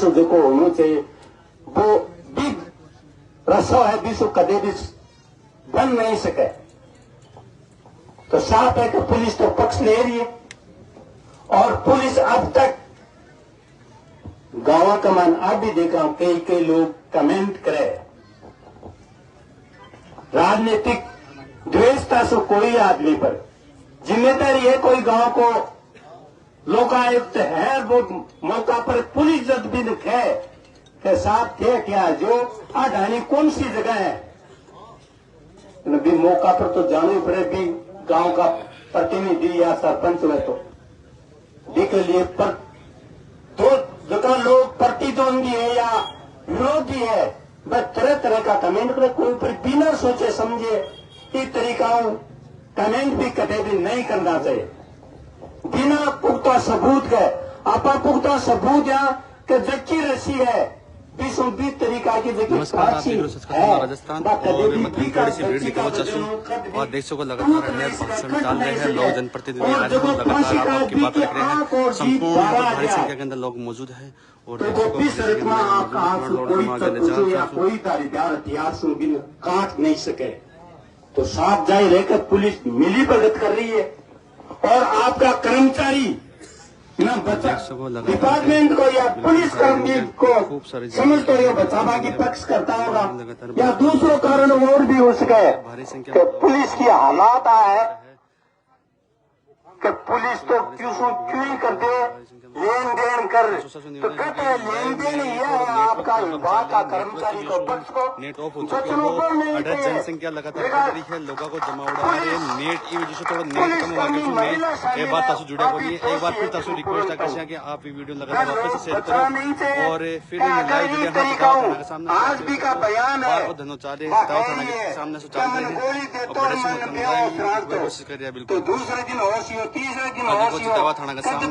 सो जो होना चाहिए वो बिग रसो है भी कदे भी बन नहीं सके। तो साफ है कि पुलिस तो पक्ष ले रही है और पुलिस अब तक गांव का मान आप भी देखा कई कई लोग कमेंट करे राजनीतिक द्वेषता से कोई आदमी पर जिम्मेदारी है कोई गांव को लोकायुक्त है वो मौका पर पुलिस जब भी है कि साहब थे क्या जो अडानी कौन सी जगह है भी मौका पर तो जाना ही पड़े भी गांव का प्रतिनिधि या सरपंच हुए तो देख लिए पर दो जगह लोग प्रतिद्वंदी है या विरोधी है बस तरह तरह का कमेंट करे कोई पर बिना सोचे समझे इस तरीकाओं कमेंट भी कभी भी नहीं करना चाहिए बिना पुख्ता सबूत के। आपा पुख्ता सबूत या कि जक्की रसी है 20 तरीका की राजस्थान और थोड़ी सी भीड़ दिखा और देशों को लगातार पक्ष में डाल रहे हैं लोग जनप्रतिनिधि लगातार आपकी बात रख रहे हैं। संपूर्ण भारी संख्या के अंदर लोग मौजूद हैं और कोई तारीदार हथियार से भी काट नहीं सके। तो साफ जाहिर है कि पुलिस मिली भगत कर रही है और आपका कर्मचारी न बचा डिपार्टमेंट को या पुलिस कर्मी को समझ तो ये बचावा की पक्ष करता होगा या दूसरों कारण और भी हो सके कि पुलिस की हालात है कि पुलिस तो क्यों ही कर दे लेन देन कर तो कहते हैं लेन देन यह है आपका विभाग का कर्मचारी को पक्ष को नेट ऑफ हो चुके हो अगर जनसंख्या लगातार बढ़ रही है लोगों को जमा उड़ा रहे हैं नेट की वजह से थोड़ा नेट कम हुआ क्योंकि एक बार तासु जुड़ा बोलिए एक बार फिर तासु रिक्वेस्ट है कि आप ये वीडियो लगातार वापस से शेयर करो और फिर लाइव वीडियो यहाँ सामने आज भी का बयान है धनोचाले थाना के सामने से चाल रहे हैं और कोशिश कर रहे हैं बिल्कुल दूसरे दिन होशियो तीसरे दिन होशियो दवा थाना के सामने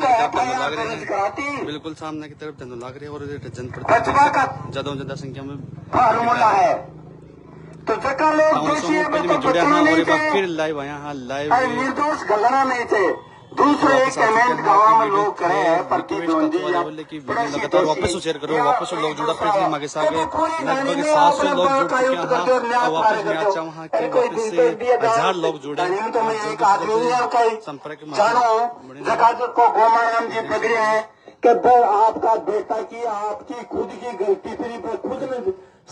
लग रहे हैं बिल्कुल सामने की तरफ धंधो लाग रहे हैं और जनप्रतिनिधि ज्यादा संख्या में फार्मूला है तो जगह लोग दोषी है तो बचना नहीं चाहिए फिर लाइव आया हाँ लाइव निर्दोष गलना नहीं चाहिए। दूसरे एक कमेंट गाँव में लोग करे हैं प्रतिद्वंदी लगातार वापस शेयर करो वापस लोग जुड़ा पिछले मागे सागे लगभग 700 लोग जुड़ चुके हैं वापस में अच्छा वहाँ के वापस से 1000 लोग जुड़े तो मैं एक आदमी संपर्क जानो जगह को गोमाराम जी पकड़े हैं कि भाई आपका बेटा की आपकी खुद की गलती फिर खुद में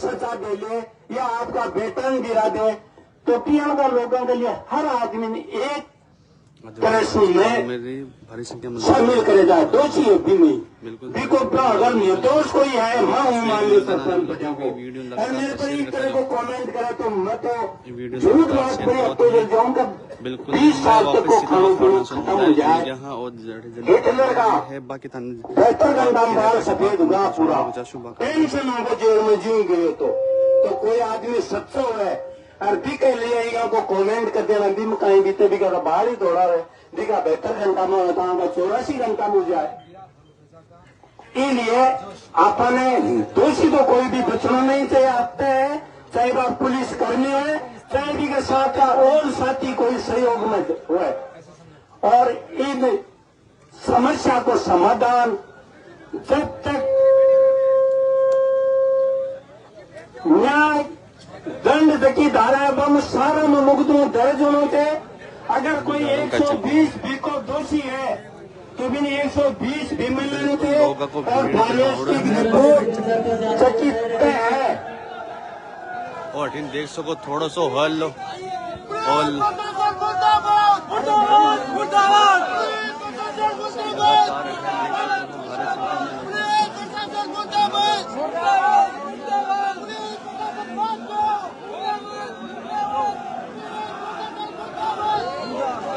सजा दे ले या आपका वेतन गिरा दे तो पीएम का लोगों के लिए हर आदमी ने एक भारी संख्या में शामिल करे जाए दोषी है भी नहीं बिल्कुल अगर निर्दोष कोई है मैं हूँ मान लो सरपंच और मेरे पर एक तरह को कमेंट करे तो मैं तो झूठ बात करूँ अब तो जाऊंगा 20 साल तक को खाना खत्म हो जाए हिटलर का बेहतर घंटा बाल सफेद हुआ पूरा टेंशन होगा जेल में जी गए तो कोई आदमी सच्चा है और भी कह ले आएगा को कमेंट कर देना भी कहीं बीते भी कर बाहर ही दौड़ा रहे दिखा बेहतर घंटा में होता होगा 84 घंटा में हो जाए। इसलिए अपने दोषी तो कोई भी बचना नहीं चाहिए आते हैं चाहे वह पुलिस कर्मी हो चाहे भी के साथ का और साथी कोई सहयोग में हुए और इन समस्या को समाधान जब तक न्याय दंड की धारा बम सारा में मुकदमे दर्ज होने थे। अगर कोई 120 भी को दोषी है तो भी 120 भी मिलने थे और फॉरेंसिक रिपोर्ट चकित है और इन देश को थोड़ा सो हल और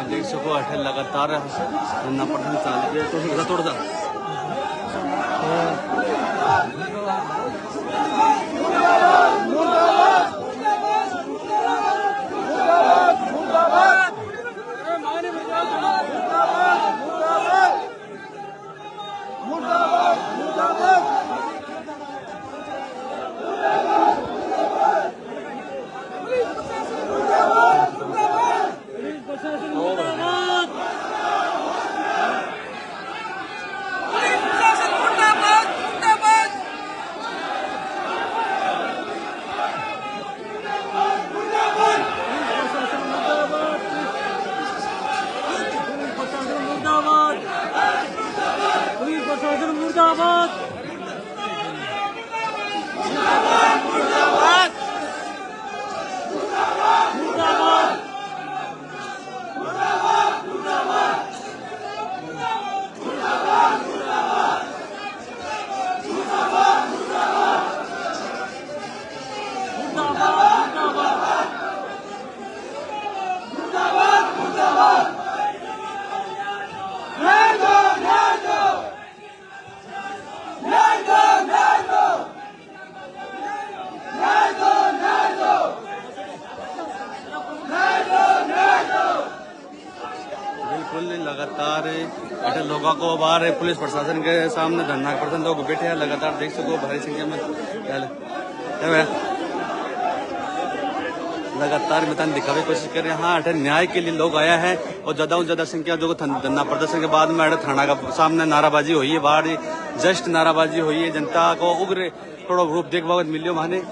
देशों को अठल लगातार धरना प्रदर्शन चालू है तो थोड़ा लोगों को बाहर पुलिस प्रशासन के सामने धरना प्रदर्शन लोग बैठे हैं लगातार देख सको भारी संख्या में लगातार मैदान दिखावे की कोशिश कर रहे हैं। हाँ अठे न्याय के लिए लोग आया है और ज्यादा संख्या जो धरना प्रदर्शन के बाद में थाना का सामने नाराबाजी हुई है बाहर जस्ट नाराबाजी हुई है जनता को उग्र थोड़ा रूप देखने मिलियो माने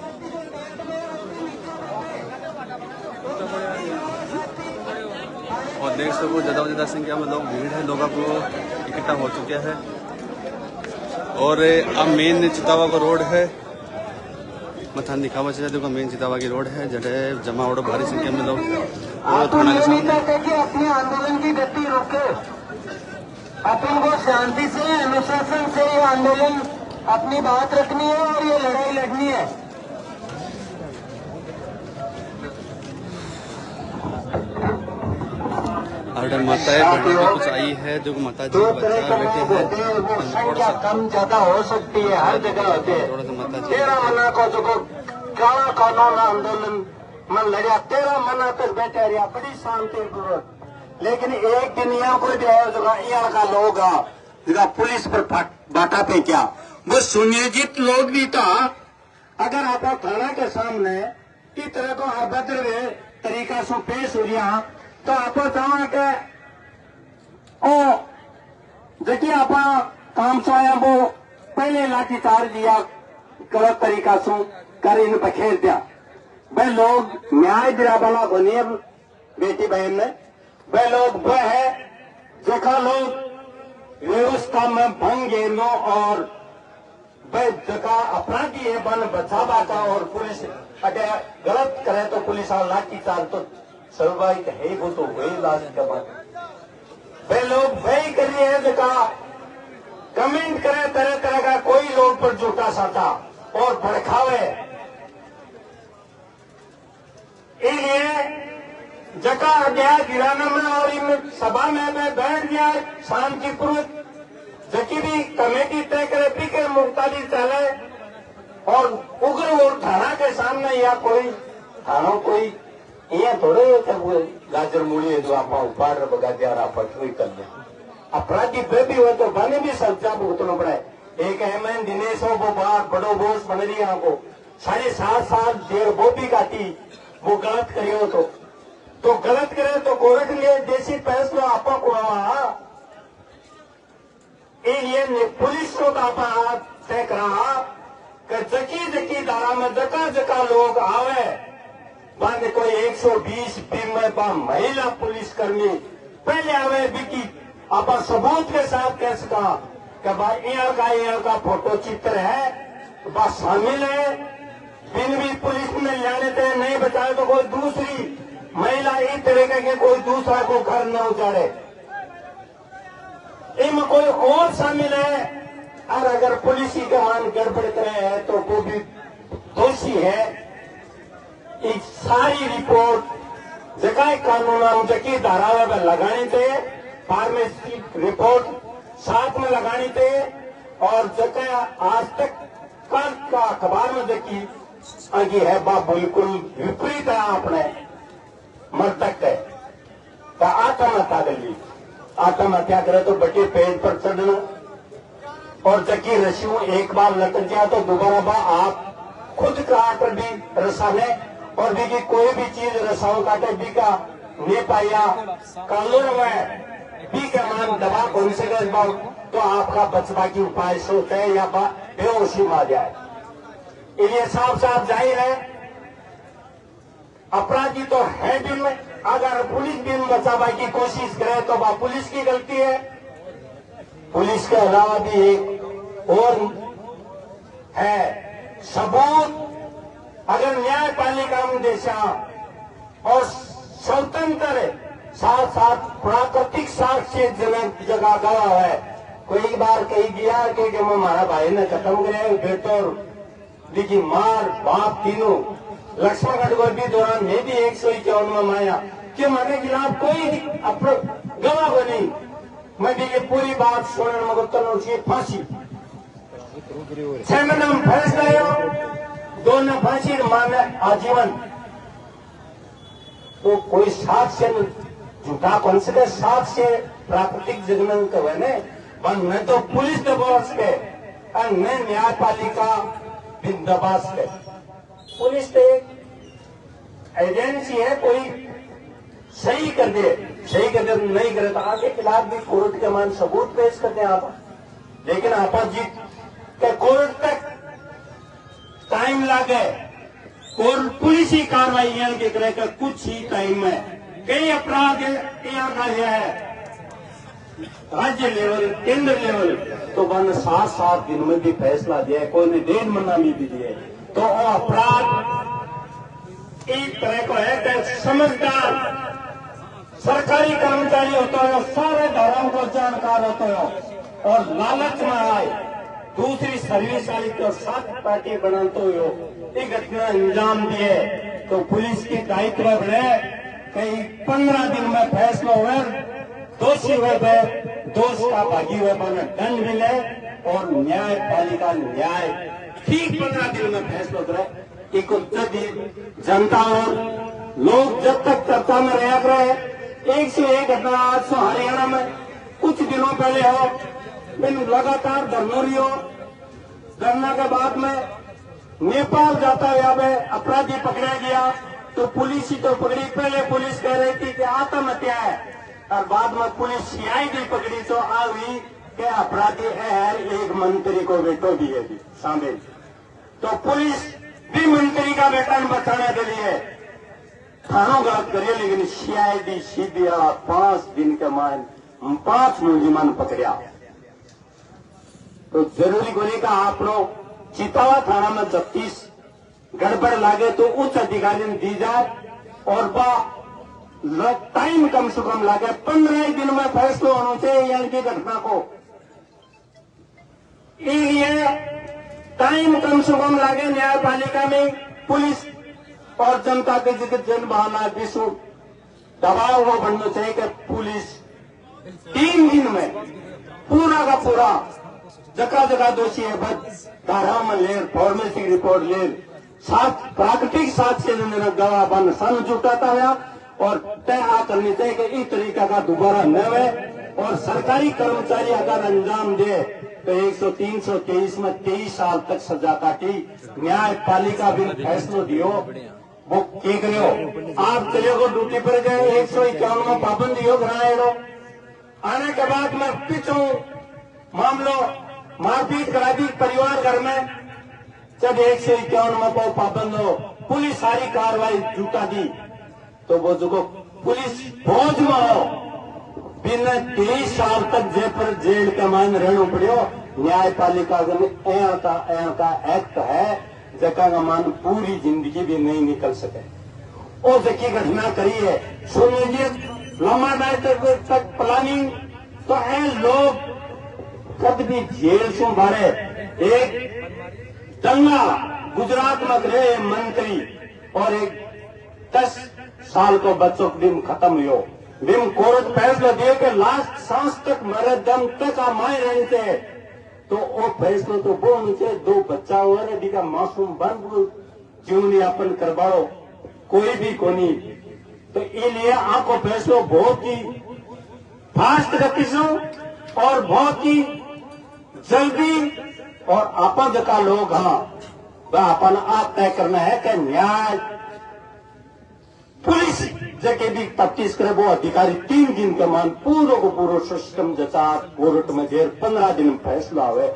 और देख सको ज्यादा संख्या में लोग भीड़ है लोगों को इकट्ठा हो चुके हैं और अब मेन चितावा का रोड है मथान दिखावा चाहिए देखो मेन चितावा की रोड है जड़े जमा और भारी संख्या में लोग थाना के सामने अपने आंदोलन की गति रोके अपन को शांति से अनुशासन से ये आंदोलन अपनी बात रखनी है और ये लड़ाई लड़नी है। माताएं बढ़ने में कुछ आई है जो माता जी बच्चा बैठे हैं संख्या कम ज्यादा हो सकती है हर जगह होते हैं। थोड़ा सा माता जी तेरा मना को जो काला कानून आंदोलन में लड़ा तेरा मना पर बैठे रहा बड़ी शांति पूर्वक लेकिन एक दिन यहाँ कोई भी है जो यहाँ का लोग जगह पुलिस पर बाटा पे क्या वो सुनियोजित लोग भी था अगर आप थाना के सामने की तरह को अभद्र तरीका से पेश हो रहा तो आप चाहो के ओ जबकि आप काम सोया वो पहले लाठीचार्ज दिया गलत तरीका से कर इन बखेर दिया वे लोग न्याय दिला वाला बनिए बेटी बहन ने वे लोग वह है देखा लोग व्यवस्था में भंग लो और वे जगह अपराधी है बन बचावा का और पुलिस अगर गलत करे तो पुलिस लाठीचार्ज तो स्वाभाविक है वो तो वही लास्ट का बात वे लोग वही करिए है जगह कमेंट करे तरह तरह का कोई लोग पर झूठा साटा और भड़कावे इसलिए जगह गया गिराना में और इन सभा में बैठ गया शांतिपूर्वक जबकि भी कमेटी तय करे पी के मुख्तारी चले और उग्र और थाना के सामने या कोई थाना कोई ये थोड़े गाजर मूली है जो आप उपाड़ बगा दिया आप कोई कर दिया अपराधी पे भी हो तो बने भी सजा भुगतना पड़ा है। एक अहमद दिनेश हो वो बाहर बड़ो बोस बन रही है को 7.5 साल जेल वो भी काटी वो गलत करे हो तो गलत करे तो कोर्ट लिए जैसी फैसला आपा को ये पुलिस को आप तय करा कि जकी धारा में जका लोग आवे बाद कोई 120 में महिला पुलिसकर्मी पहले आवे बिकी आप सबूत के साथ कह सका कि भाई यहाँ का फोटो चित्र है बस शामिल है बिन भी पुलिस में जाने थे नहीं बचाए तो कोई दूसरी महिला इस तरीके के कोई दूसरा को घर न उजाड़े इनमें कोई और शामिल है और अगर पुलिस ही कमान गड़बड़ करे है तो वो भी दोषी है। एक सारी रिपोर्ट जगह कानून जकी धारा में लगानी थे फार्मेसी रिपोर्ट साथ में लगानी थे और जगह आज तक कल का अखबार में जकी आगे है बा बिल्कुल विपरीत है आपने मृतक है का आत्महत्या कर आत्महत्या करे तो बटे पेड़ पर चढ़ना और जकी रस्सियों एक बार लटक गया तो दोबारा बा आप खुद काट भी रसा ले और भी कोई भी चीज रसाओं काटे भी का नहीं पाया कानून में भी का मान दबा कौन से तो आपका बचवा की उपाय सोच है या बेहोशी मार जाए। इसलिए साफ साफ जाहिर है अपराधी तो है भी में अगर पुलिस भी बचावा की कोशिश करे तो वह पुलिस की गलती है। पुलिस के अलावा भी एक और है सबूत अगर न्यायपालिका में देशा और स्वतंत्र साथ साथ प्राकृतिक साक्ष्य जगह गवा है कोई बार कही दिया कि हमारा भाई ने खत्म करे बेटो देखी मार बाप तीनों लक्ष्मणगढ़ को भी दौरान मैं भी 151 में माया कि हमारे खिलाफ कोई अपना गवाह बनी मैं भी ये पूरी बात सुनने मगर तनो से फांसी 6 महीने में फंस गए दोनों फांसी माने आजीवन तो कोई साक्ष्य झूठा कौन से साक्ष्य प्राकृतिक जगन कहने न तो पुलिस दबाव के और न न्यायपालिका दबाव के। पुलिस तो एक एजेंसी है, कोई सही कर दे नहीं करे तो आपके खिलाफ भी कोर्ट के मान सबूत पेश करते हैं आप, लेकिन आप जीत के कोर्ट तक टाइम लागे। कोर्ट पुलिस ही कार्रवाई यहाँ के करेगा कुछ ही टाइम में। कई अपराध यहाँ का है राज्य लेवल, केंद्र लेवल, तो वन 7-7 दिन में भी फैसला दिया, कोई ने 1.5 महीना में भी दिए। तो अपराध एक तरह को है कि समझदार सरकारी कर्मचारी होते हो, सारे धर्म को जानकार होते हो और लालच में आए दूसरी सर्विस वाली को साथ पार्टी बनाते हो, ये घटना अंजाम दिए तो पुलिस की दायित्व बढ़े। कई 15 दिन में फैसला हुए, दोषी हुए दोष का भागी हुए पर दंड मिले और न्यायपालिका न्याय ठीक 15 दिन में फैसला करे। एक जनता और लोग जब तक चर्चा में रहा करे। एक से एक घटना आज से हरियाणा में कुछ दिनों पहले हो, मैंने लगातार धरना रही हो। धरना के बाद में नेपाल जाता हुआ में अपराधी पकड़ा गया तो पुलिस ही तो पकड़ी। पहले पुलिस कह रही थी कि आत्महत्या है और बाद में पुलिस सीआईडी पकड़ी तो आ हुई कि अपराधी है एक मंत्री को बेटो भी है शामिल। तो पुलिस भी मंत्री का बेटा बचाने के लिए थानों गलत करिए, लेकिन सीआईडी सीबीआई 5 दिन के मान 5 मुलजिमान पकड़ा। तो जरूरी होने का आप लोग चितावा थाना में 36 गड़बड़ लागे तो उच्च अधिकारी ने दी जाए और टाइम कम से कम लागे। 15 दिन में फैसला होना चाहिए यहाँ की घटना को। ये टाइम कम से कम लागे न्यायपालिका में, पुलिस और जनता के जन बहाना विश्व दबाव वो बनना चाहिए कि पुलिस 3 दिन में पूरा का पूरा जगह जगह दोषी है बस धारा में ले, फॉर्मेसिक रिपोर्ट ले, साथ प्राकृतिक साक्ष्य गवाह बन सन जुटाता है और तय करनी चाहिए कि इस तरीका का दोबारा न हो। और सरकारी कर्मचारी अगर अंजाम दे तो 103-123 में 23 साल तक सजा काटी। न्यायपालिका भी फैसलो दियो वो क्या करो। आप चले गो ड्यूटी पर गए 151 में पाबंदी हो बनाएगा। आने के बाद में पीछू मामलो मारपीट करा दी परिवार घर में, जब 151 में पाबंद हो पुलिस सारी कार्रवाई जुटा दी तो वो जो पुलिस फौज में हो बिना 23 साल तक जेल के मान रहना पड़ो। न्यायपालिका का एक्ट है जका का मान पूरी जिंदगी भी नहीं निकल सके। और जकी घटना करी है सुन लीजिए, लंबा तक प्लानिंग तो है लोग कद भी जेल से बारे। एक दंगा गुजरात में रहे मंत्री और एक 10 साल को बच्चों को दिन खत्म हो। बिम कोर्ट फैसला दिए कि लास्ट सांस तक मरे दम तक आ माए रहने थे तो वो फैसला तो वो नीचे 2 बच्चा हुआ रे का मासूम बन जीवनी यापन करवाओ कोई भी कोनी। तो इसलिए आपको फैसला बहुत ही फास्ट गति से और बहुत ही जल्दी और अपन जका लोग हाँ वह अपन आप तय करना है कि न्याय पुलिस जगह भी तफ्तीश करे वो अधिकारी 3 दिन के मान पूरा को पूरा सिस्टम जचा कोर्ट में जेर 15 दिन में फैसला हुए।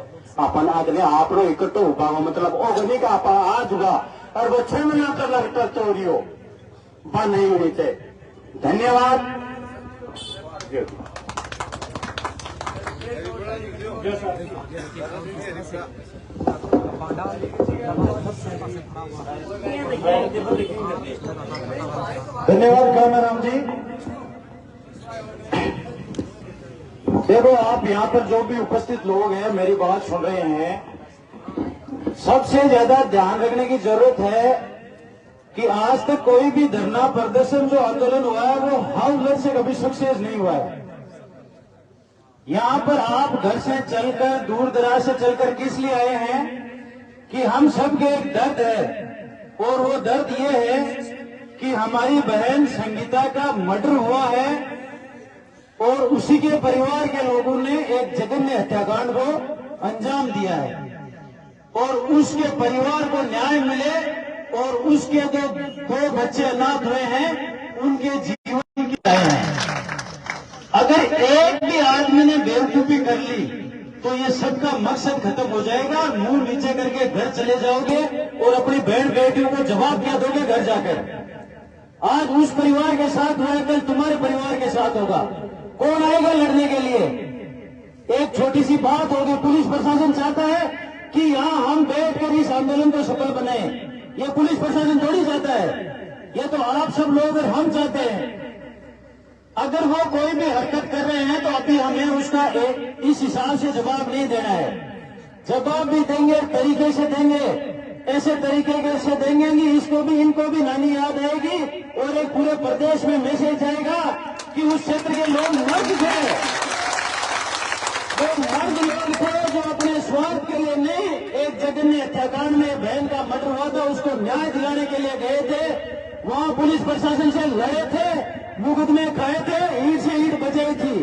अपन आदमी आप लोग इकट्ठो होगा मतलब ओगनी का आप आज होगा और वो 6 महीना तक लगता चोरी हो बंद नहीं होनी चाहिए। धन्यवाद। धन्यवाद कामराम जी। देखो आप यहाँ पर जो भी उपस्थित लोग हैं मेरी बात सुन रहे हैं, सबसे ज्यादा ध्यान रखने की जरूरत है कि आज तक कोई भी धरना प्रदर्शन जो आंदोलन हुआ है वो हाउस घर से कभी सक्सेस नहीं हुआ है। यहाँ पर आप घर से चलकर दूर दराज से चलकर किस लिए आए हैं कि हम सबके एक दर्द है और वो दर्द ये है कि हमारी बहन संगीता का मर्डर हुआ है और उसी के परिवार के लोगों ने एक जघन्य हत्याकांड को अंजाम दिया है और उसके परिवार को न्याय मिले और उसके जो 2 बच्चे अनाथ हुए हैं उनके जीवन की आए हैं। अगर एक भी आदमी ने बेवकूफी कर ली तो ये सबका मकसद खत्म हो जाएगा। मुंह नीचे करके घर चले जाओगे और अपनी बहन बेटियों को जवाब क्या दोगे घर जाकर। आज उस परिवार के साथ हुआ, कल तुम्हारे परिवार के साथ होगा। कौन आएगा लड़ने के लिए? एक छोटी सी बात होगी, पुलिस प्रशासन चाहता है कि यहां हम बैठकर इस आंदोलन को सफल बनाएं। ये पुलिस प्रशासन थोड़ी चाहता है, ये तो आप सब लोग और हम चाहते हैं। अगर वो कोई भी हरकत कर रहे हैं तो अभी हमें उसका इस हिसाब से जवाब नहीं देना है। जवाब भी देंगे, तरीके से देंगे, ऐसे तरीके से देंगे कि इसको भी इनको भी नानी याद आएगी और एक पूरे प्रदेश में मैसेज जाएगा कि उस क्षेत्र के लोग मर्द थे, वो मर्द लोग थे जो अपने स्वार्थ के लिए नहीं, एक जघन्य हत्याकांड में बहन का मर्डर हुआ था उसको न्याय दिलाने के लिए गए थे। वहां पुलिस प्रशासन से लड़े थे, मुकदमे खाए थे, ईंट से ईंट बजाई थी।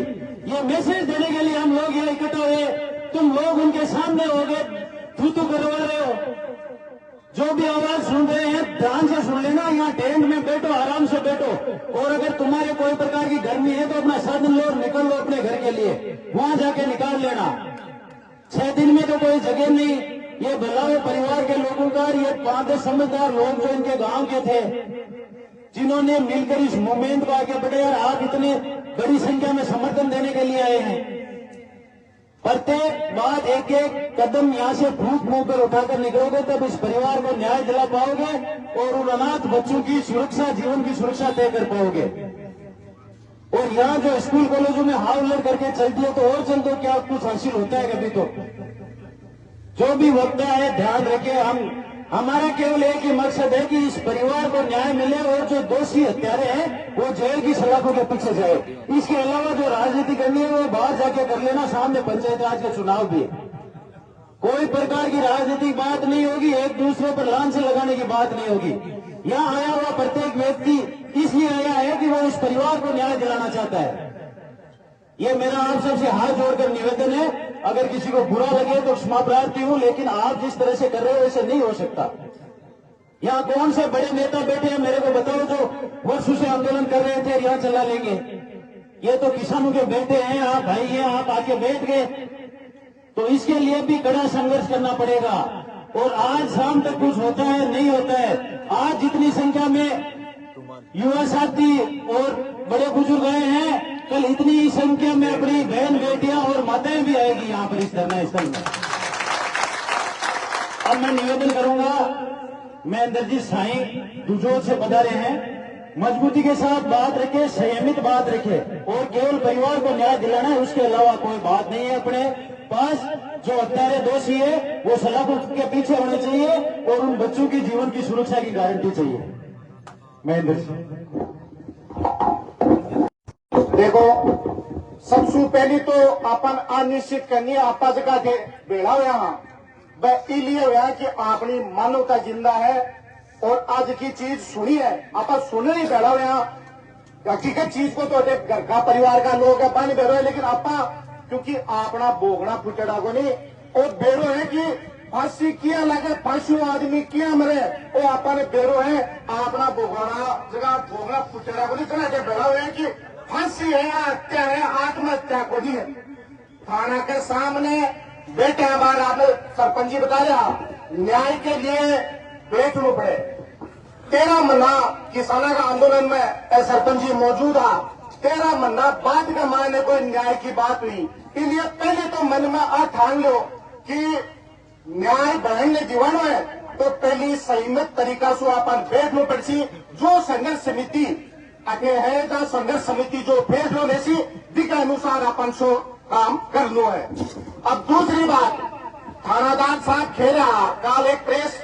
ये मैसेज देने के लिए हम लोग यहाँ इकट्ठा हुए। तुम लोग उनके सामने हो गए, थू करवा रहे हो। जो भी आवाज सुन रहे हैं ध्यान से सुन लेना। यहाँ टेंट में बैठो, आराम से बैठो और अगर तुम्हारे कोई प्रकार की गर्मी है तो अपना साधन लो और निकल लो अपने घर के लिए, वहां जाके निकाल लेना। 6 दिन में तो कोई जगह नहीं। ये भलावे परिवार के लोगों का, ये 5 समझदार लोग जो इनके गांव के थे जिन्होंने मिलकर इस मूवमेंट को आगे बढ़े और आप इतनी बड़ी संख्या में समर्थन देने के लिए आए हैं। प्रत्येक बात, एक एक कदम यहाँ से फूक मुंह पर उठाकर निकलोगे तब इस परिवार को न्याय दिला पाओगे और उन अनाथ बच्चों की सुरक्षा, जीवन की सुरक्षा तय कर पाओगे। और यहाँ जो स्कूल कॉलेजों में हाव लड़ करके चलती है तो और चल दो, क्या कुछ हासिल होता है कभी? तो जो भी वक्त है ध्यान रखिए। हमारा केवल एक ही मकसद है कि इस परिवार को न्याय मिले और जो दोषी हत्यारे हैं वो जेल की सलाखों के पीछे जाए। इसके अलावा जो राजनीति करनी है वो बाहर जाके कर लेना, सामने पंचायत राज के चुनाव भी। कोई प्रकार की राजनीतिक बात नहीं होगी, एक दूसरे पर लांछन लगाने की बात नहीं होगी। यहाँ आया हुआ प्रत्येक व्यक्ति इसलिए आया है कि वो उस परिवार को न्याय दिलाना चाहता है। ये मेरा आप सबसे हाथ जोड़कर निवेदन है। अगर किसी को बुरा लगे तो क्षमा प्रार्थी हूं, लेकिन आप जिस तरह से कर रहे हो वैसे नहीं हो सकता। यहाँ कौन से बड़े नेता बैठे हैं मेरे को बताओ जो वर्षों से आंदोलन कर रहे थे यहाँ चला लेंगे? ये तो किसानों के बेटे हैं, आप भाई हैं, आप आके बैठ गए। तो इसके लिए भी कड़ा संघर्ष करना पड़ेगा। और आज शाम तक कुछ होता है नहीं होता है। आज जितनी संख्या में युवा साथी और बड़े बुजुर्ग आए हैं, कल इतनी ही संख्या में अपनी बहन बेटियां और माताएं भी आएगी यहाँ पर इस धरना स्थल में। अब मैं निवेदन करूंगा, महेंद्र जी साईं दुजोर से पधारे हैं, मजबूती के साथ बात रखे, संयमित बात रखे और केवल परिवार को न्याय दिलाना है, उसके अलावा कोई बात नहीं है अपने पास। जो हत्यारे दोषी है वो सलाखों के पीछे होने चाहिए और उन बच्चों की जीवन की सुरक्षा की गारंटी चाहिए। महेंद्र जी देखो, सबसे पहली तो अपन अनिश्चित करनी आपा जगह थे बेड़ा हुआ वह इसलिए हुआ कि अपनी मानवता जिंदा है और आज की चीज सुनी है। आप सुन नहीं बैठा हुआ हकीकत चीज को तो घर का परिवार का लोग है पानी बेरो है, लेकिन आपा क्योंकि अपना भोगना फुटड़ा को नहीं और बेरो है कि फांसी किया लगे, फांसी आदमी किया मरे वो आपा ने बेरो है अपना भोगना जगह भोगना फुटड़ा को नहीं चला के बैठा हुआ है कि फांसी है, हत्या है, आत्महत्या को नहीं है। थाना के सामने बैठे हमारे आपने सरपंच जी बताया न्याय के लिए बैठना पड़े। 13 महीना किसानों का आंदोलन में सरपंच जी मौजूद है। 13 महीना बाद का मायने कोई न्याय की बात हुई। इसलिए पहले तो मन में ठान लो कि न्याय बढ़ाने जीवन है तो पहली संयमित तरीका से अपन बैठना पड़सी। जो संघर्ष समिति आगे है तो संघर्ष समिति जो फैसलो लेसी दिखा अनुसार अपन सो काम कर लो है। अब दूसरी बात, थानादार साहब कह रहा कल एक प्रेस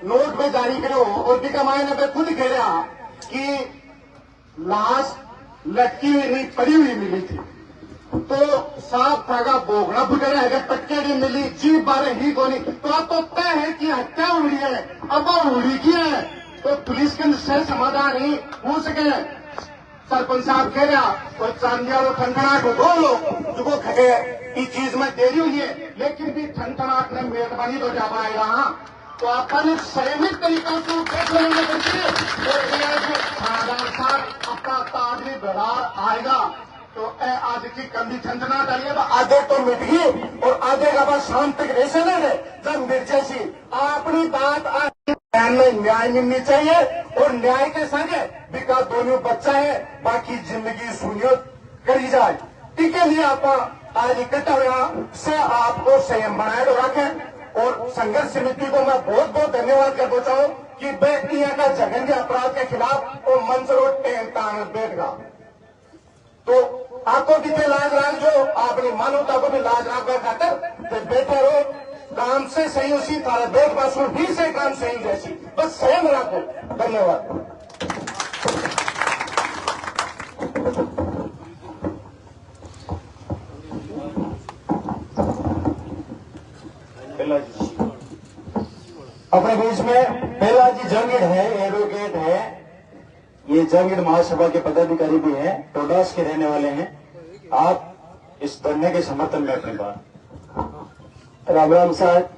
नोट में जारी करो और दिखा मायने पे खुद कह रहा कि लाश लटकी हुई नहीं पड़ी हुई मिली थी। तो साफ थागा भोगना फुटरा है, पटकेड़ी मिली जीप बारे ही को नहीं तो अब तो तय है कि हत्या उड़ी है। अब वो उड़ी की है तो पुलिस के से समाधान ही हो सके। सरपंच साहब कह रहा और चांदिया वो ठनठनाट हो दो लोग जो खड़े इस चीज में देरी हुई है, लेकिन भी ठनठनाट में मेहरबानी तो जा पाएगा। हाँ, तो अपन संयमित तरीका से देख लेंगे अपना ताज भी बढ़ा आएगा। तो आज की कभी ठंडना डालिए, आधे तो मिट गई और आधे का बाद शाम तक ऐसे नहीं रहे जब मिर्चे सी अपनी बात में न्याय मिलनी चाहिए और न्याय के संग बिका दोनों बच्चा है, बाकी जिंदगी सुनियो करी जाए। इसके लिए आप आज इकट्ठा हुआ से आपको संयम बनाए रखें और संघर्ष समिति को मैं बहुत बहुत धन्यवाद करना चाहूँ कि व्यक्तियों का जघन्य अपराध के खिलाफ वो मंच और बैठगा। तो आपको कितने लाज राख जो अपनी मानवता को भी लाज राख खातर तो बैठे रहो, काम से सही उसी थारा देख पास भी से काम सही जैसी बस स्वयं रखो। धन्यवाद। अपने बीच में पहला जी जंगिड़ है, एडवोकेट है, ये जंगिड़ महासभा के पदाधिकारी भी हैं, टोडास के रहने वाले हैं। आप इस धरने के समर्थन में अपनी बात। राम राम साहब,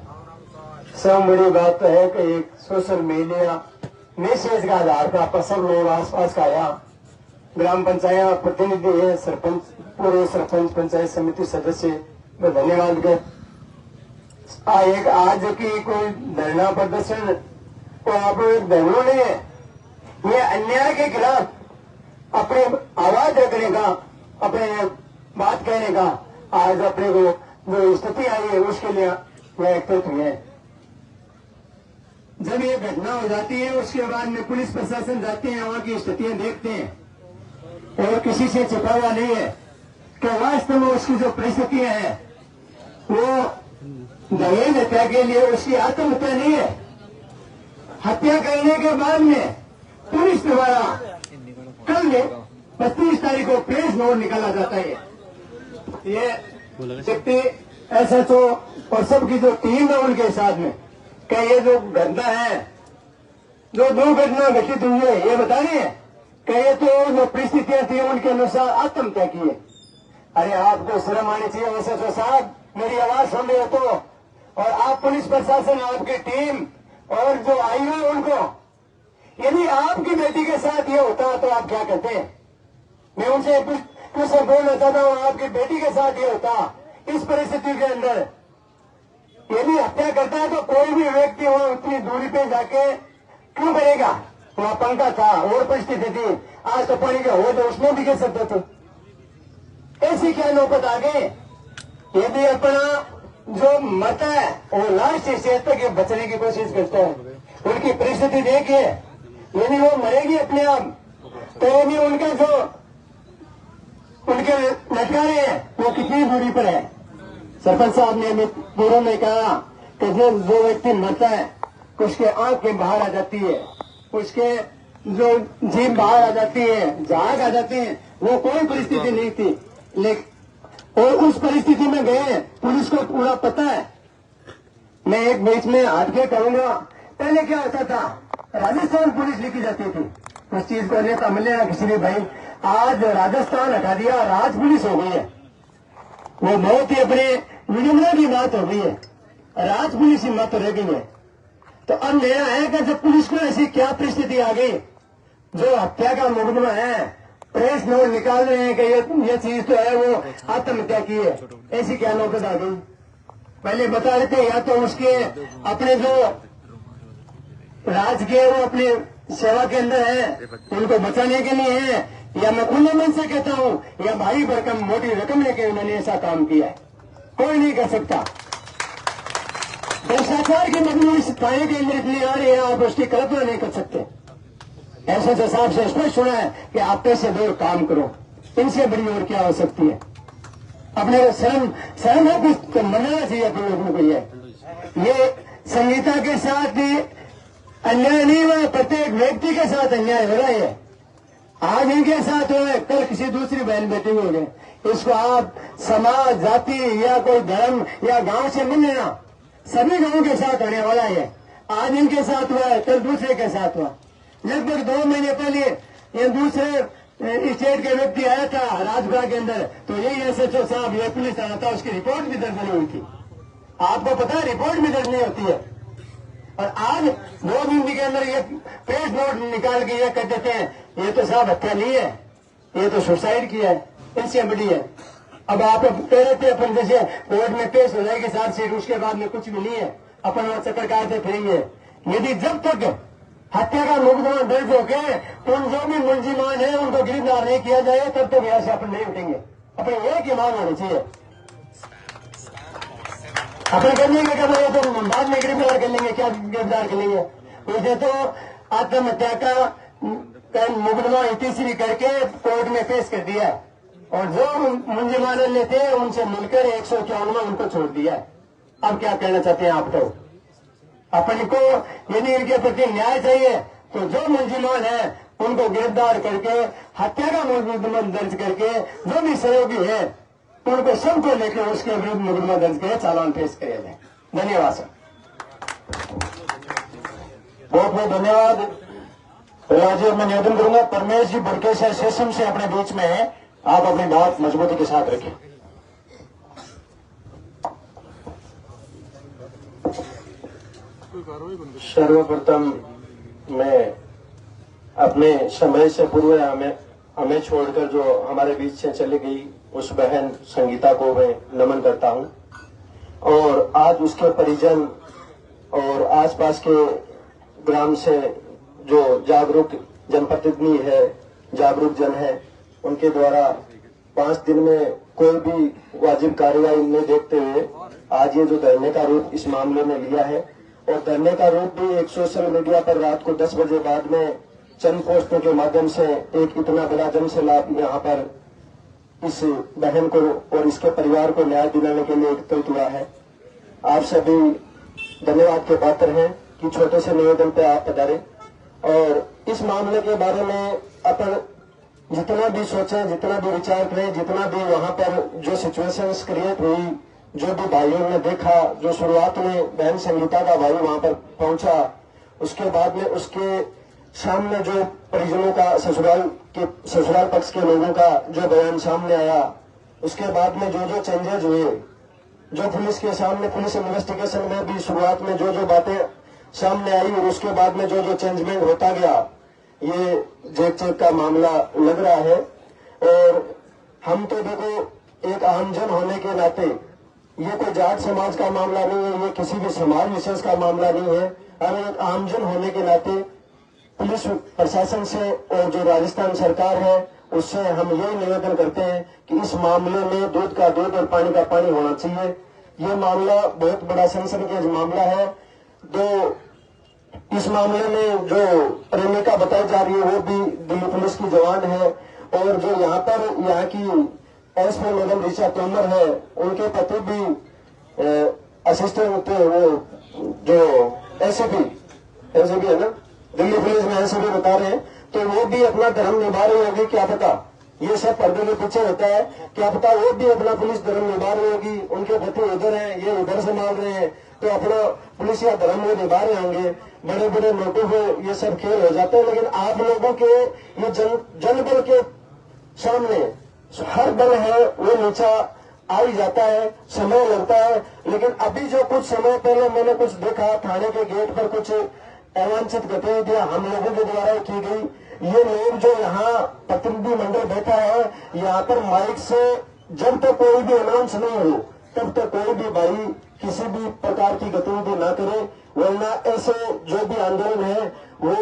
सब बड़ी बात तो है कि एक सोशल मीडिया मैसेज का आधार पर आपका सब लोग आसपास का आया, ग्राम पंचायत प्रतिनिधि है, सरपंच, पूरे सरपंच पंचायत समिति सदस्य में धन्यवाद कर एक आज की कोई धरना प्रदर्शन को आप धरना नहीं है, ये अन्याय के खिलाफ अपने आवाज रखने का, अपने बात कहने का आज अपने को जो स्थिति आई है उसके लिए वह एकत्रित हुए हैं। जब ये घटना हो जाती है उसके बाद में पुलिस प्रशासन जाते हैं, वहां की स्थितियां देखते हैं और किसी से छिपा हुआ नहीं है कि वास्तव में उसकी जो परिस्थितियां हैं वो दहेज हत्या के लिए उसकी आत्महत्या नहीं है, हत्या करने के बाद में पुलिस द्वारा कल 25 तारीख को प्रेस नोट निकाला जाता है। ये व्यक्ति एसएचओ और सबकी जो टीम है उनके साथ में क्या ये जो घटना है, जो दो घटना घटित हुई है, ये बता रही है कि ये तो जो परिस्थितियां थी उनके अनुसार आत्महत्या की है। अरे आपको शर्म आनी चाहिए एसएचओ साहब, मेरी आवाज सुन रहे हो तो, और आप पुलिस प्रशासन, आपकी टीम और जो आई है उनको, यदि आपकी बेटी के साथ ये होता तो आप क्या कहते हैं? मैं उनसे कुछ बोलना चाहता हूँ, आपकी बेटी के साथ ये होता इस परिस्थिति के अंदर, यदि हत्या करता है तो कोई भी व्यक्ति वहां उतनी दूरी पे जाके क्यों करेगा? वहां पंखा था और परिस्थिति थी, आज तो पानी का हो तो उसमें भी गिर सकते थे। ऐसी क्या नौबत आ गई? यदि अपना जो मत है वो लास्ट स्टेज तक बचने की कोशिश करता है, उनकी परिस्थिति देखिए, यदि वो मरेगी अपने आप तो यदि उनका जो उनके लटकारे हैं वो कितनी दूरी पर है? सरपंच साहब ने पूर्व में कहा कि जो व्यक्ति मरता है उसके आंख में बाहर आ जाती है, उसके जो जीभ बाहर आ जाती है, झाग आ जाती है, वो कोई परिस्थिति नहीं थी, लेकिन और उस परिस्थिति में गए, पुलिस को पूरा पता है। मैं एक बीच में हट के कहूंगा, पहले क्या होता था, राजस्थान पुलिस लिखी जाती थी, उस चीज को नेता मिलेगा किसी भी भाई, आज राजस्थान हटा दिया, राज पुलिस हो गई है। वो बहुत ही अपने विडम्बना की बात हो गई है, राज पुलिस ही मत रह गई है। तो अब नया है कि जब पुलिस को ऐसी क्या परिस्थिति आ गई, जो हत्या का मुकदमा है, प्रेस नोट निकाल रहे हैं कि ये चीज तो है वो आत्महत्या की है, ऐसी क्या नौबत आ गई? पहले बता रहे थे या तो उसके अपने जो राजकीय वो अपने सेवा के अंदर है उनको बचाने के लिए है, या मैं खुले मन से कहता हूँ या भारी भरकम मोटी रकम लेके उन्होंने ऐसा काम किया है, कोई नहीं कर सकता। भ्रष्टाचार की मुकदमे इस थाने के अंदर इतनी आ रही है, आप उसकी कल्पना नहीं कर सकते। ऐसे हिसाब से स्पष्ट सुना है कि आप पैसे दो काम करो, इनसे बड़ी और क्या हो सकती है? अपने शर्म है कुछ तो मनाना चाहिए अपने लोगों को। ये संहिता के साथ अन्याय नहीं हुआ, प्रत्येक व्यक्ति के साथ अन्याय हो रहा है। आज इनके साथ हुए, कल किसी दूसरी बहन बेटी हो गए। इसको आप समाज, जाति या कोई धर्म या गांव से मिल लेना, सभी गांवों के साथ होने वाला है। आज इनके साथ हुआ है, कल दूसरे के साथ हुआ। लगभग 2 महीने पहले ये दूसरे स्टेट के व्यक्ति आया था राजगुड़ा के अंदर, तो यही एसएचओ साहब ये पुलिस आया था, उसकी रिपोर्ट भी दर्ज नहीं हुई थी। आपको पता है रिपोर्ट भी दर्ज नहीं होती है। और आज 2 दिन के अंदर ये प्रेस नोट निकाल के ये कह देते हैं ये तो साहब हत्या नहीं है, ये तो सुसाइड किया है, इससे बड़ी है। अब आप कह रहे थे अपन जैसे कोर्ट में पेश हो जाएगी चार्जशीट, उसके बाद में कुछ भी नहीं है, अपन वहां चक्कर काटते फिरेंगे। यदि जब तक हत्या का मुकदमा दर्ज होके उन जो भी मुलजिमान है उनको गिरफ्तार नहीं किया जाए तब तक यहाँ से अपन नहीं उठेंगे। अपने एक ही मांग होनी चाहिए। अपन कर लेंगे क्या भाई, तो बाद में गिरफ्तार कर लेंगे, क्या गिरफ्तार कर लेंगे। उसे तो आत्महत्या का मुकदमा तीसरी करके कोर्ट में पेश कर दिया है, और जो मुलजिमान लेते उनसे मिलकर 151 में उनको छोड़ दिया है। अब क्या कहना चाहते हैं आप? तो अपन को यदि इनके प्रति न्याय चाहिए तो जो मुलजिमान है उनको गिरफ्तार करके हत्या का मुकदमा दर्ज करके जो भी सहयोगी है उनको सबको लेकर उसके विरुद्ध मुकदमा दर्ज करे, चालान पेश किया जाए। धन्यवाद सर। बहुत बहुत धन्यवाद। राजीव, मैं निवेदन करूंगा परमेश जी बड़के से सेशन से अपने बीच में है, आप अपनी बात मजबूती के साथ रखें। सर्वप्रथम मैं अपने समय से पूर्व हमें छोड़कर जो हमारे बीच से चली गई उस बहन संगीता को मैं नमन करता हूं, और आज उसके परिजन और आसपास के ग्राम से जो जागरूक जनप्रतिनिधि है, जागरूक जन है, उनके द्वारा 5 दिन में कोई भी वाजिब कार्रवाई नहीं देखते हुए आज ये जो धरने का रूप इस मामले में लिया है, और धरने का रूप भी एक सोशल मीडिया पर रात को 10 बजे बाद में चंद पोस्टों के माध्यम से एक इतना बड़ा जनसैलाब यहाँ पर इस बहन को और इसके परिवार को न्याय दिलाने के लिए एकत्रित हुआ है। आप सभी धन्यवाद के पात्र हैं कि छोटे से निवेदन पे आप पधारे, और इस मामले के बारे में अपन जितना भी सोचें, जितना भी विचार करें, जितना भी वहां पर जो सिचुएशंस क्रिएट हुई, जो भी भाइयों ने देखा, जो शुरुआत में बहन संगीता का भाई वहां पर पहुंचा, उसके बाद में उसके सामने जो परिजनों का ससुराल पक्ष के लोगों का जो बयान सामने आया, उसके बाद में जो चेंजेज हुए, जो पुलिस के सामने पुलिस इन्वेस्टिगेशन में भी शुरुआत में जो बातें सामने आई, और उसके बाद में जो चेंजमेंट होता गया, ये जेक चेक का मामला लग रहा है। और हम तो देखो एक आमजन होने के नाते, ये कोई जाट समाज का मामला नहीं है, ये किसी भी समाज विशेष का मामला नहीं है। हम एक आमजन होने के नाते पुलिस प्रशासन से और जो राजस्थान सरकार है उससे हम यही निवेदन करते हैं कि इस मामले में दूध का दूध और पानी का पानी होना चाहिए। ये मामला बहुत बड़ा सनसनीखेज मामला है। तो इस मामले में जो प्रेमिका बताई जा रही है वो भी दिल्ली पुलिस की जवान है, और जो यहाँ की एसपी मैडम ऋचा तोमर है, उनके पति भी असिस्टेंट थे, वो जो एसएपी है ना दिल्ली पुलिस में, एसएपी बता रहे हैं, तो वो भी अपना धर्म निभा रही होगी। क्या पता, ये सब पर्दे के पीछे होता है, क्या पता वो भी अपना पुलिस धर्म निभा रही होगी। उनके पति उधर हैं, ये उधर संभाल रहे हैं, तो अपना पुलिस या धर्म वो निभा रहे होंगे। बड़े बड़े नोटों पे ये सब खेल हो जाते हैं, लेकिन आप लोगों के ये जनबल के सामने हर बल है वो नीचा आ ही जाता है, समय लगता है। लेकिन अभी जो कुछ समय पहले मैंने कुछ देखा, थाने के गेट पर कुछ अवांछित गतिविधियां हम लोगों के द्वारा की गई। ये लोग जो यहाँ प्रतिनिधि मंडल बैठा है, यहाँ पर माइक से जब तक कोई भी अनाउंस नहीं हो तब तक कोई भी भाई किसी भी प्रकार की गतिविधि ना करे, वरना ऐसे जो भी आंदोलन है वो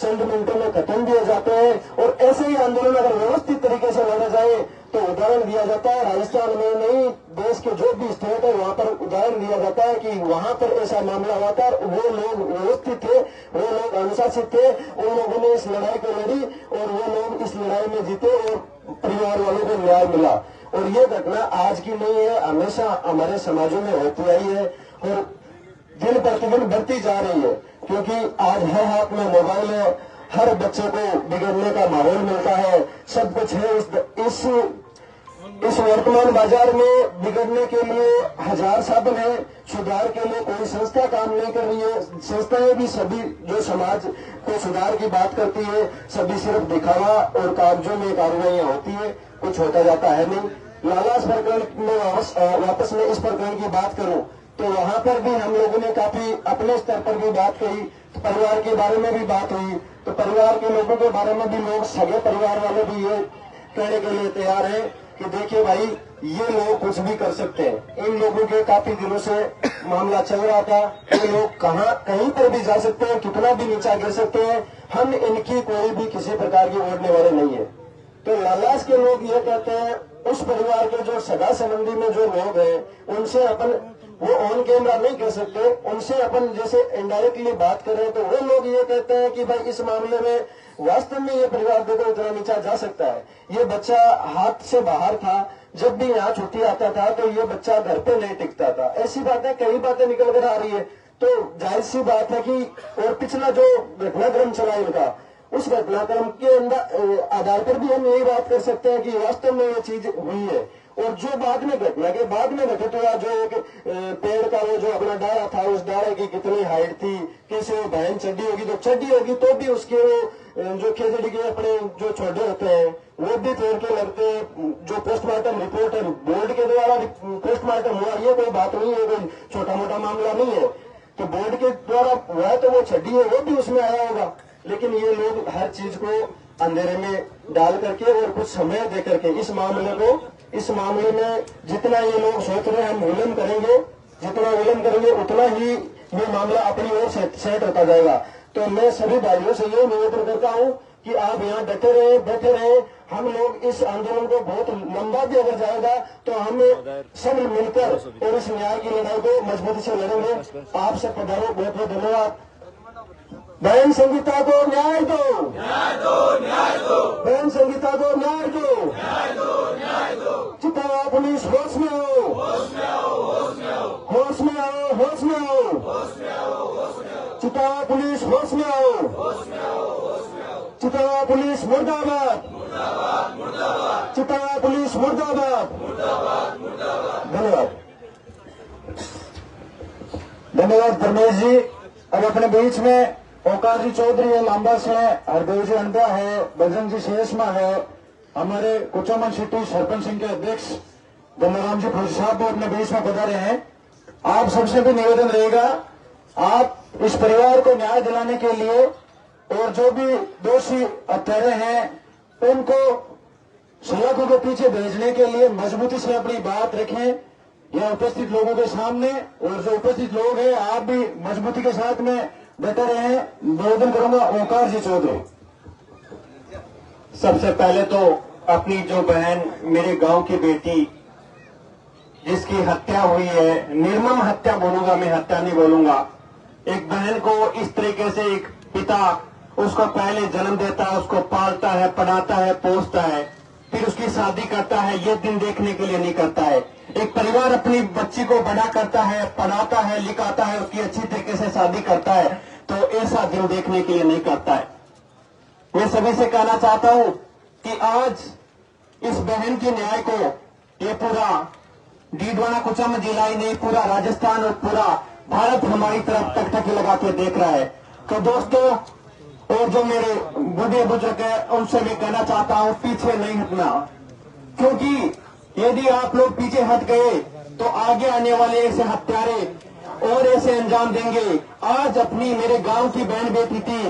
चंद मिनटों में खत्म भी हो जाते हैं। और ऐसे ही आंदोलन अगर व्यवस्थित तरीके से लड़ा जाए तो उदाहरण दिया जाता है, राजस्थान में नहीं देश के जो भी स्टेट है वहां पर उदाहरण दिया जाता है कि वहां पर ऐसा मामला हुआ था, वो लोग व्यवस्थित थे, वो लोग अनुशासित थे, उन लोगों ने इस लड़ाई को लड़ी और वो लोग इस लड़ाई में जीते और परिवार वालों को न्याय मिला। और ये घटना आज की नहीं है, हमेशा हमारे समाजों में होती आई है और दिन प्रतिदिन बढ़ती जा रही है, क्योंकि आज हर हाथ में मोबाइल है, हर बच्चे को बिगड़ने का माहौल मिलता है, सब कुछ है। इस इस वर्तमान बाजार में बिगड़ने के लिए हजार साधन है, सुधार के लिए कोई संस्था काम नहीं कर रही है। संस्थाएं भी सभी जो समाज को सुधार की बात करती है, सभी सिर्फ दिखावा और कागजों में कार्रवाइयां होती है, कुछ होता जाता है नहीं। लालास प्रकरण में वापस में इस प्रकरण की बात करूं तो वहां पर भी हम लोगों ने काफी अपने स्तर पर भी बात कही, तो परिवार के बारे में भी बात हुई। तो परिवार के लोगों के बारे में भी लोग, सगे परिवार वाले भी ये कहने के लिए तैयार है कि देखिए भाई, ये लोग कुछ भी कर सकते हैं। इन लोगों के काफी दिनों से मामला चल रहा था, ये लोग कहीं पर भी जा सकते हैं, कितना भी नीचा गिर सकते हैं। हम इनकी कोई भी किसी प्रकार की ओढ़ने वाले नहीं है। तो लालास के लोग ये कहते हैं, उस परिवार के जो सगा संबंधी में जो लोग हैं उनसे अपन वो ऑन कैमरा नहीं कह सकते, उनसे अपन जैसे इनडायरेक्टली बात कर रहे हैं। तो वो लोग ये कहते हैं कि भाई इस मामले में वास्तव में ये परिवार देखो इतना नीचा जा सकता है। ये बच्चा हाथ से बाहर था, जब भी यहाँ छुट्टी आता था तो ये बच्चा घर पे नहीं टिकता था। ऐसी बातें, कई बातें निकल कर आ रही है। तो जाहिर सी बात है कि और पिछला जो घटनाक्रम चला इनका, उस घटनाक्रम के आधार पर भी हम यही बात कर सकते हैं कि वास्तव में ये चीज हुई है। और जो बाद में घटना के बाद में घटित हुआ, जो एक पेड़ का वो जो अपना डाला था, उस डाले की कितनी हाइट थी, कैसे वो बहन चढ़ी होगी, तो चढ़ी होगी तो भी उसके जो खेजड़ी के अपने जो छोटे होते हैं वो भी पेड़ के लगते हैं। जो पोस्टमार्टम रिपोर्ट है बोर्ड के द्वारा पोस्टमार्टम हुआ, ये कोई बात नहीं है, कोई छोटा मोटा मामला नहीं है। तो बोर्ड के द्वारा हुआ तो वो छड्डी है, वो भी उसमें आया होगा। लेकिन ये लोग हर चीज को अंधेरे में डाल करके और कुछ समय दे करके इस मामले में जितना ये लोग सोच रहे हैं हम विलंब करेंगे, जितना विलंब करेंगे उतना ही ये मामला अपनी ओर सेट होता जाएगा। तो मैं सभी भाइयों से ये निवेदन करता हूँ कि आप यहाँ डटे रहे, बैठे रहे। हम लोग इस आंदोलन को बहुत लंबा भी अगर जाएगा तो हम सब मिलकर और इस न्याय की लड़ाई को मजबूती से लड़ेंगे। आप सब पधारो, बहुत बहुत धन्यवाद। बहन संगीता को न्याय दो, न्याय दो, न्याय दो। बहन संगीता को न्याय दो, न्याय दो, न्याय दो। चितवा पुलिस होश में आओ, होश में आओ, होश में आओ, होश में आओ, होश में आओ, होश में आओ, होश में आओ। चितवा पुलिस होश में आओ, होश में आओ, होश में आओ। चितवा पुलिस मुर्दाबाद, मुर्दाबाद, मुर्दाबाद। चितवा पुलिस मुर्दाबाद, मुर्दाबाद, मुर्दाबाद। धन्यवाद, धन्यवाद धर्मेश जी। अब अपने बीच में ओंकार जी चौधरी है, लांबा से हरदेव जी अंडा है, बजरंग जी शेषमा है, हमारे कुचामन सिटी सरपंच संघ के अध्यक्ष गंगाराम जी फौजी साहब भी अपने बीच में पधारे हैं। आप सबसे भी निवेदन रहेगा, आप इस परिवार को न्याय दिलाने के लिए और जो भी दोषी हत्यारे हैं उनको सलाखों के पीछे भेजने के लिए मजबूती से अपनी बात रखें यहाँ उपस्थित लोगों के सामने। और जो उपस्थित लोग हैं आप भी मजबूती के साथ में बैठे रहे। निवेदन करूंगा ओंकार जी चौधरी। सबसे पहले तो अपनी जो बहन, मेरे गांव की बेटी जिसकी हत्या हुई है, निर्मम हत्या बोलूंगा मैं, हत्या नहीं बोलूंगा। एक बहन को इस तरीके से एक पिता उसको पहले जन्म देता है, उसको पालता है, पढ़ाता है, पोसता है, फिर उसकी शादी करता है, ये दिन देखने के लिए नहीं करता है। एक परिवार अपनी बच्ची को बड़ा करता है, पढ़ाता है, लिखाता है, उसकी अच्छी तरीके से शादी करता है, तो ऐसा दिन देखने के लिए नहीं करता है। मैं सभी से कहना चाहता हूं कि आज इस बहन के न्याय को ये पूरा डीडवाना कुचामन जिला ही नहीं, पूरा राजस्थान और पूरा भारत हमारी तरफ टकटकी लगा के देख रहा है। तो दोस्तों, और जो मेरे बूढ़े बुजुर्ग है उनसे भी कहना चाहता हूं, पीछे नहीं हटना, क्योंकि यदि आप लोग पीछे हट गए तो आगे आने वाले ऐसे हत्यारे और ऐसे अंजाम देंगे। आज अपनी मेरे गांव की बहन बेटी थी,